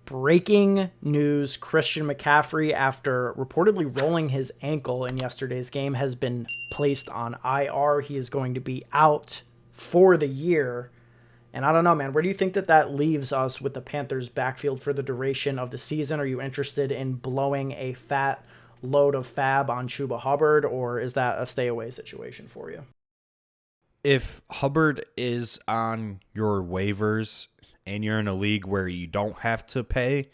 Breaking news, Christian McCaffrey, after reportedly rolling his ankle in yesterday's game, has been placed on IR. He is going to be out for the year. And I don't know, man, where do you think that leaves us with the Panthers backfield for the duration of the season? Are you interested in blowing a fat load of fab on Chuba Hubbard, or is that a stay away situation for you? If Hubbard is on your waivers and you're in a league where you don't have to pay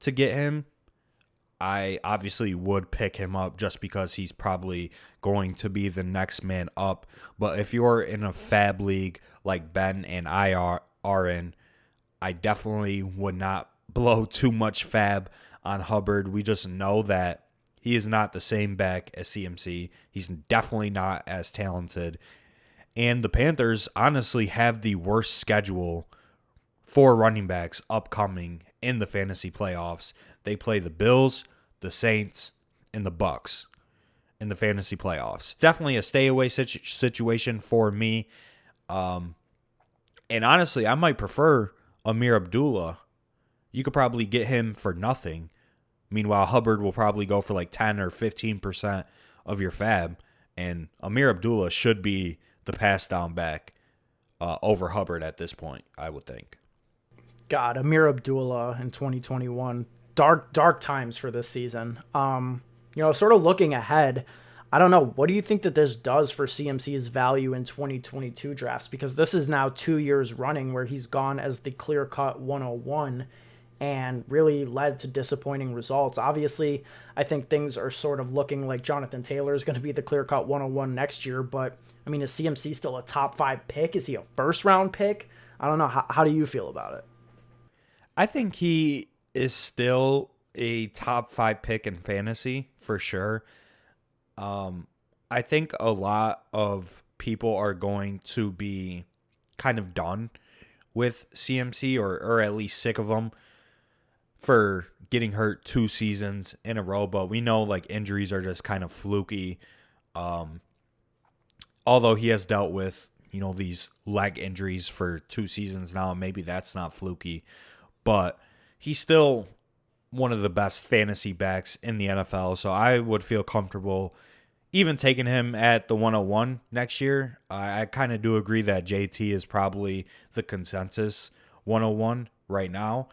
to get him, I obviously would pick him up just because he's probably going to be the next man up. But if you're in a fab league like Ben and I are in, I definitely would not blow too much fab on Hubbard. We just know that he is not the same back as CMC. He's definitely not as talented. And the Panthers honestly have the worst schedule for running backs upcoming in the fantasy playoffs. They play the Bills, the Saints, and the Bucks in the fantasy playoffs. Definitely a stay away situation for me. And honestly, I might prefer Amir Abdullah. You could probably get him for nothing. Meanwhile, Hubbard will probably go for like 10 or 15% of your fab. And Amir Abdullah should be the pass down back over Hubbard at this point, I would think. God, Amir Abdullah in 2021, dark times for this season. Sort of looking ahead, I don't know, what do you think that this does for CMC's value in 2022 drafts? Because this is now 2 years running where he's gone as the clear-cut 101 and really led to disappointing results. Obviously, I think things are sort of looking like Jonathan Taylor is going to be the clear-cut 101 next year, but I mean, is CMC still a top 5 pick? Is he a first-round pick? I don't know. How do you feel about it? I think he is still a top 5 pick in fantasy for sure. I think a lot of people are going to be kind of done with CMC or at least sick of him for getting hurt 2 seasons in a row. But we know like injuries are just kind of fluky. Although he has dealt with, these leg injuries for 2 seasons now, maybe that's not fluky. But he's still one of the best fantasy backs in the NFL, so I would feel comfortable even taking him at the 101 next year. I kind of do agree that JT is probably the consensus 101 right now.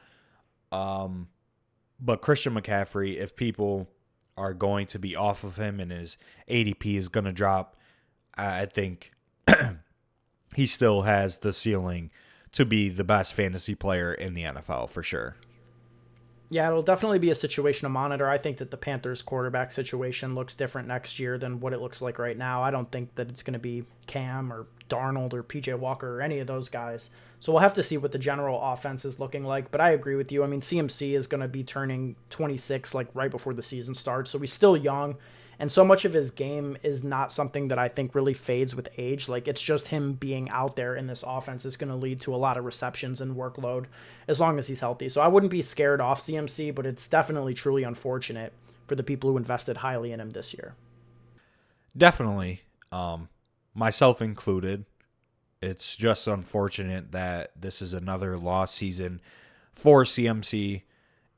But Christian McCaffrey, if people are going to be off of him and his ADP is going to drop, I think he still has the ceiling to be the best fantasy player in the NFL for sure. Yeah, it'll definitely be a situation to monitor. I think that the Panthers quarterback situation looks different next year than what it looks like right now. I don't think that it's going to be Cam or Darnold or PJ Walker or any of those guys. So we'll have to see what the general offense is looking like. But I agree with you. I mean, CMC is going to be turning 26 like right before the season starts. So he's still young. And so much of his game is not something that I think really fades with age. Like, it's just him being out there in this offense is going to lead to a lot of receptions and workload as long as he's healthy. So I wouldn't be scared off CMC, but it's definitely truly unfortunate for the people who invested highly in him this year. Definitely. Myself included. It's just unfortunate that this is another lost season for CMC.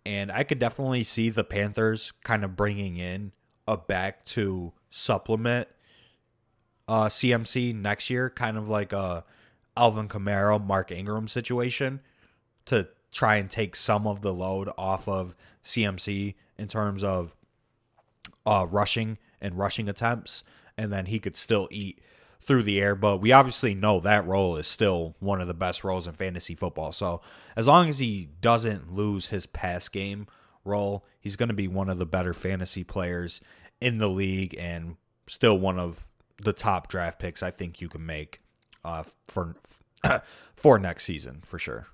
And I could definitely see the Panthers kind of bringing in a back to supplement CMC next year, kind of like a Alvin Kamara, Mark Ingram situation to try and take some of the load off of CMC in terms of rushing and rushing attempts, and then he could still eat through the air. But we obviously know that role is still one of the best roles in fantasy football. So as long as he doesn't lose his pass game role, he's going to be one of the better fantasy players in the league and still one of the top draft picks I think you can make for next season for sure.